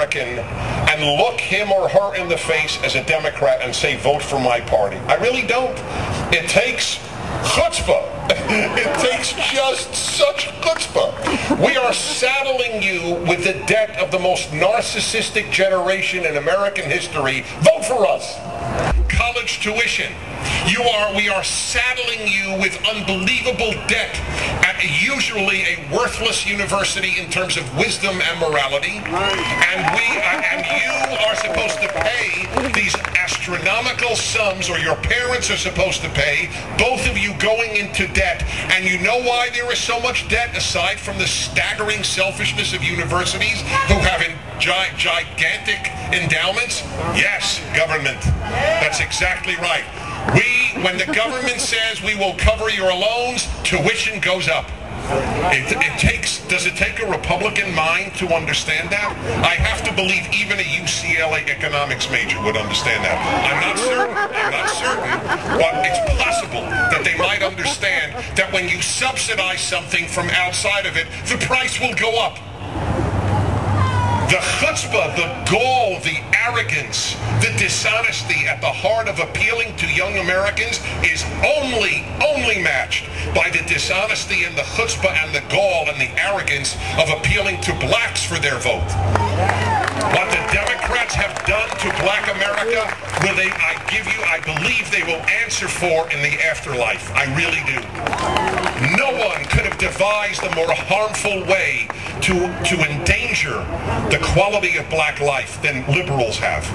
American and look him or her in the face as a Democrat and say, vote for my party. I really don't. It takes chutzpah. It takes just such chutzpah. We are saddling you with the debt of the most narcissistic generation in American history. Vote for us. College tuition. We are saddling you with unbelievable debt at usually a worthless university in terms of wisdom and morality. And you are supposed to pay these astronomical sums, or your parents are supposed to pay, both of you going into debt. And you know why there is so much debt, aside from the staggering selfishness of universities who have gigantic endowments? Yes, government. That's exactly right. When the government says we will cover your loans, tuition goes up. Does it take a Republican mind to understand that? I have to believe even a UCLA economics major would understand that. I'm not certain, but it's possible that they might understand that when you subsidize something from outside of it, the price will go up. The chutzpah, the gall, the arrogance, the dishonesty at the heart of appealing to young Americans is only matched by the dishonesty and the chutzpah and the gall and the arrogance of appealing to blacks for their vote. What the Democrats have done to black America, I believe they will answer for in the afterlife. I really do. No one could have devised a more harmful way to endanger the quality of black life than liberals have.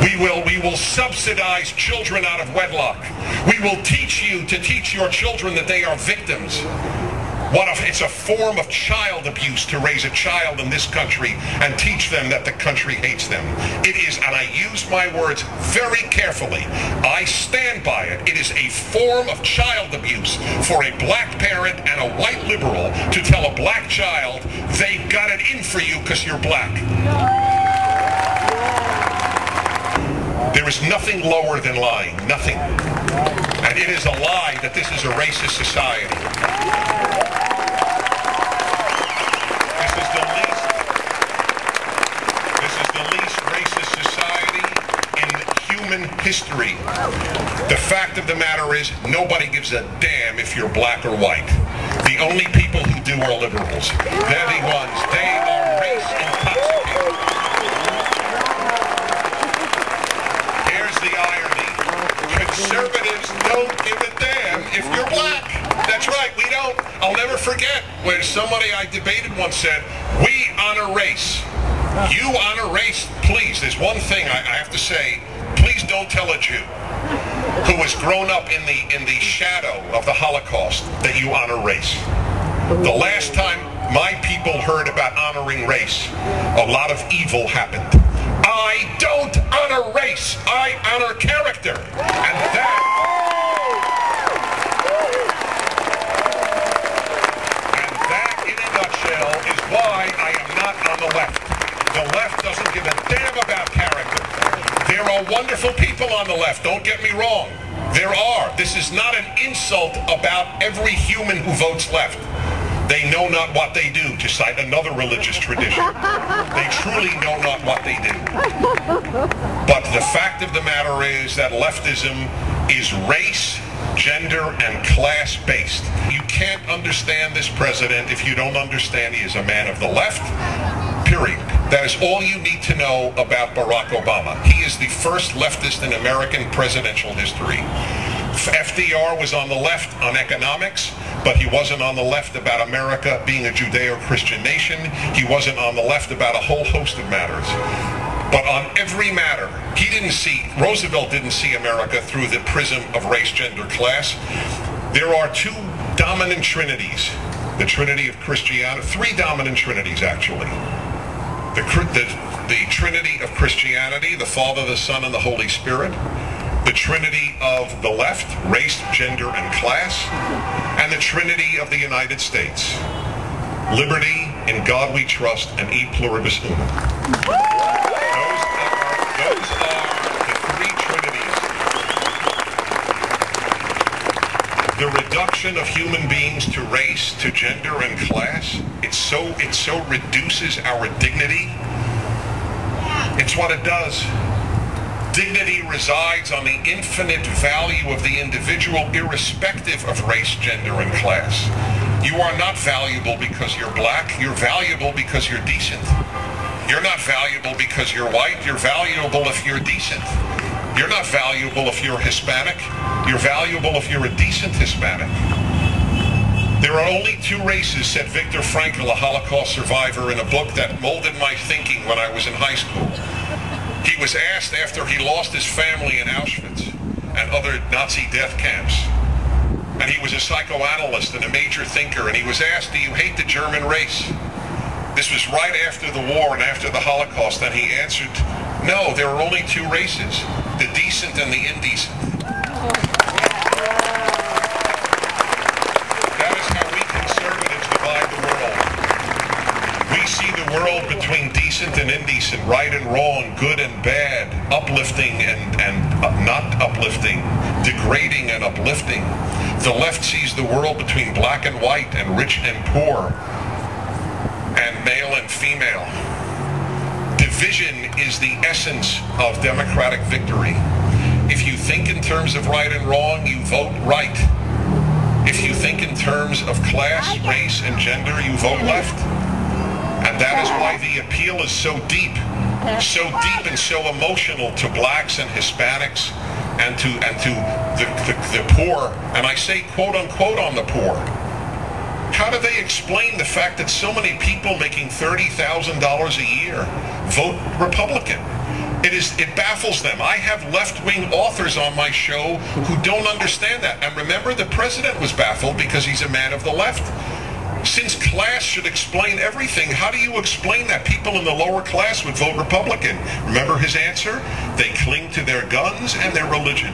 We will subsidize children out of wedlock. We will teach you to teach your children that they are victims. It's a form of child abuse to raise a child in this country and teach them that the country hates them. It is, and I use my words very carefully, I stand by it. It is a form of child abuse for a black parent and a white liberal to tell a black child they've got it in for you because you're black. There is nothing lower than lying, nothing. And it is a lie that this is a racist society. This is the least racist society in human history. The fact of the matter is, nobody gives a damn if you're black or white. The only people who do are liberals. They're the ones. They are race intoxicated. Here's the irony. Conservatives don't give a damn if you're black. That's right, we don't. I'll never forget when somebody I debated once said, we honor race. You honor race, please. There's one thing I have to say. Please don't tell a Jew who has grown up in the shadow of the Holocaust that you honor race. The last time my people heard about honoring race, a lot of evil happened. I don't honor race. I honor character. And that in a nutshell is why I am not on the left. The left doesn't give a damn about character. There are wonderful people on the left, don't get me wrong. There are. This is not an insult about every human who votes left. They know not what they do, to cite another religious tradition. They truly know not what they do. But the fact of the matter is that leftism is race, gender, and class-based. You can't understand this president if you don't understand he is a man of the left, period. That is all you need to know about Barack Obama. He is the first leftist in American presidential history. FDR was on the left on economics, but he wasn't on the left about America being a Judeo-Christian nation. He wasn't on the left about a whole host of matters. But on every matter, Roosevelt didn't see America through the prism of race, gender, class. There are two dominant trinities. The Trinity of Christianity, three dominant trinities actually. The Trinity of Christianity, the Father, the Son, and the Holy Spirit. The Trinity of the left, race, gender, and class. And the Trinity of the United States. Liberty, in God we trust, and e pluribus unum. Those are the three trinities. The reduction of human beings to race, to gender, and class, it so reduces our dignity It's what it does. Dignity resides on the infinite value of the individual, irrespective of race, gender, and class. You are not valuable because you're black. You're valuable because you're decent. You're not valuable because you're white. You're valuable if you're decent. You're not valuable if you're Hispanic. You're valuable if you're a decent Hispanic. There are only two races, said Viktor Frankl, a Holocaust survivor, in a book that molded my thinking when I was in high school. He was asked after he lost his family in Auschwitz and other Nazi death camps. And he was a psychoanalyst and a major thinker, and he was asked, do you hate the German race? This was right after the war and after the Holocaust, and he answered, no, there are only two races, the decent and the indecent. That is how we conservatives divide the world. We see the world between decent and indecent, right and wrong, good and bad, uplifting and not uplifting, degrading and uplifting. The left sees the world between black and white and rich and poor and male and female. Division is the essence of democratic victory. If you think in terms of right and wrong, you vote right. If you think in terms of class, race, and gender, you vote left. And that is why the appeal is so deep and so emotional to blacks and Hispanics and to the poor. And I say quote unquote on the poor. How do they explain the fact that so many people making $30,000 a year vote Republican? It baffles them. I have left-wing authors on my show who don't understand that. And remember, the president was baffled because he's a man of the left. Since class should explain everything, how do you explain that people in the lower class would vote Republican? Remember his answer? They cling to their guns and their religion.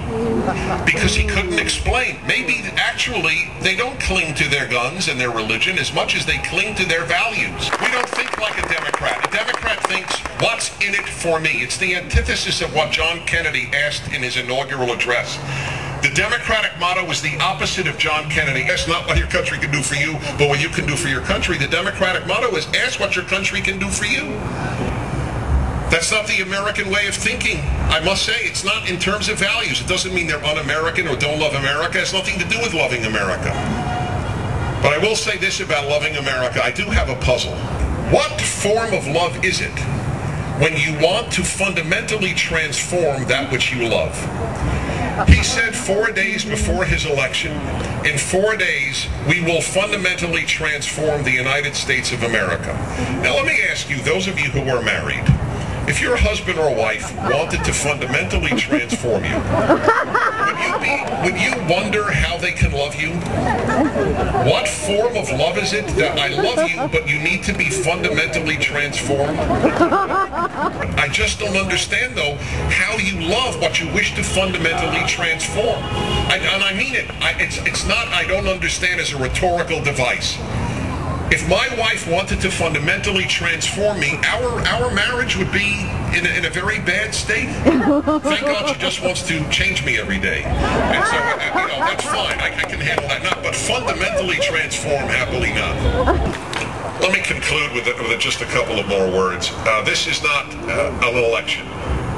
Because he couldn't explain. Maybe actually they don't cling to their guns and their religion as much as they cling to their values. We don't think like a Democrat. A Democrat thinks, what's in it for me? It's the antithesis of what John Kennedy asked in his inaugural address. The Democratic motto is the opposite of John Kennedy. That's not what your country can do for you, but what you can do for your country. The Democratic motto is ask what your country can do for you. That's not the American way of thinking. I must say, it's not in terms of values. It doesn't mean they're un-American or don't love America. It has nothing to do with loving America. But I will say this about loving America. I do have a puzzle. What form of love is it when you want to fundamentally transform that which you love? He said 4 days before his election, in 4 days, we will fundamentally transform the United States of America. Now let me ask you, those of you who are married, if your husband or wife wanted to fundamentally transform you, would you wonder how they can love you? What form of love is it that I love you, but you need to be fundamentally transformed? I just don't understand, though, how you love what you wish to fundamentally transform. And I mean it. It's not I don't understand as a rhetorical device. If my wife wanted to fundamentally transform me, our marriage would be in a very bad state. Thank God she just wants to change me every day. And so, that's fine. I can handle that. But fundamentally transform, happily not. Let me conclude with just a couple of more words. This is not an election.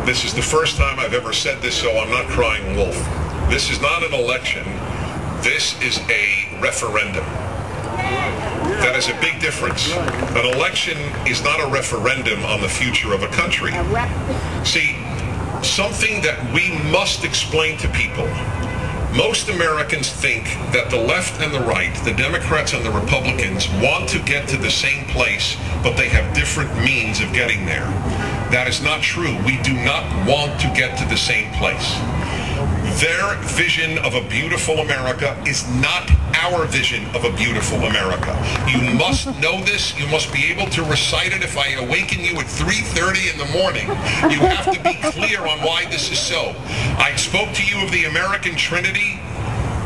This is the first time I've ever said this, so I'm not crying wolf. This is not an election. This is a referendum. That is a big difference. An election is not a referendum on the future of a country. See, something that we must explain to people. Most Americans think that the left and the right, the Democrats and the Republicans, want to get to the same place, but they have different means of getting there. That is not true. We do not want to get to the same place. Their vision of a beautiful America is not our vision of a beautiful America. You must know this. You must be able to recite it. If I awaken you at 3:30 in the morning, you have to be clear on why this is so. I spoke to you of the American Trinity,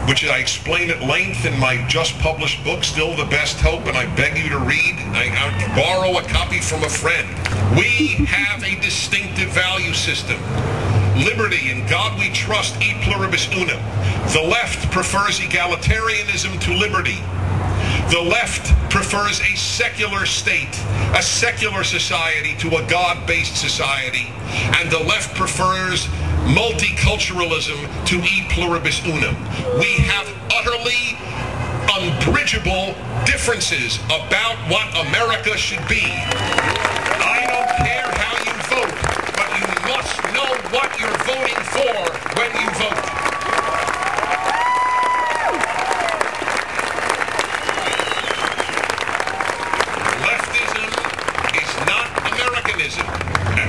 which I explain at length in my just published book, Still the Best Hope, and I beg you to read. I borrow a copy from a friend. We have a distinctive value system. Liberty, in God we trust, e pluribus unum. The left prefers egalitarianism to liberty. The left prefers a secular state, a secular society to a God-based society, and the left prefers multiculturalism to e pluribus unum. We have utterly unbridgeable differences about what America should be. I don't care how you vote, but you must know what you're voting for when you vote.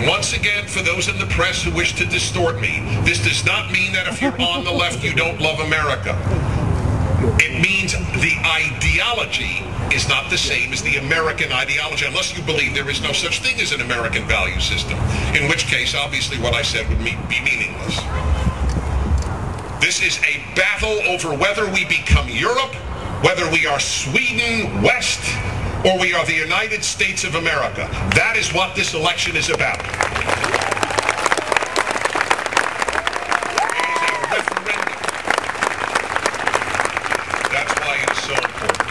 And once again, for those in the press who wish to distort me, this does not mean that if you're on the left, you don't love America. It means the ideology is not the same as the American ideology, unless you believe there is no such thing as an American value system, in which case, obviously, what I said would be meaningless. This is a battle over whether we become Europe, whether we are Sweden, West, or we are the United States of America. That is what this election is about. It is a referendum. That's why it is so important.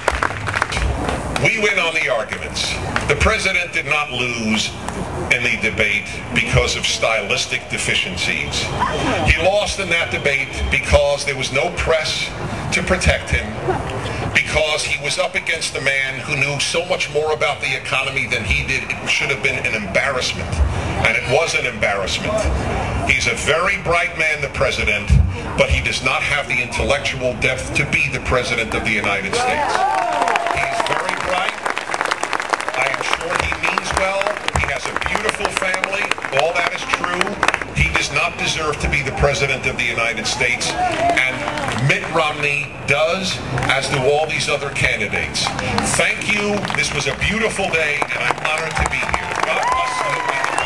We win on the arguments. The president did not lose in the debate because of stylistic deficiencies. He lost in that debate because there was no press to protect him, because he was up against a man who knew so much more about the economy than he did. It should have been an embarrassment, and it was an embarrassment. He's a very bright man, the president, but he does not have the intellectual depth to be the president of the United States. He's very bright. I am sure he means well. He has a beautiful family. All that is true. He does not deserve to be the president of the United States, and Mitt Romney does, as do all these other candidates. Thank you. This was a beautiful day, and I'm honored to be here. God bless you.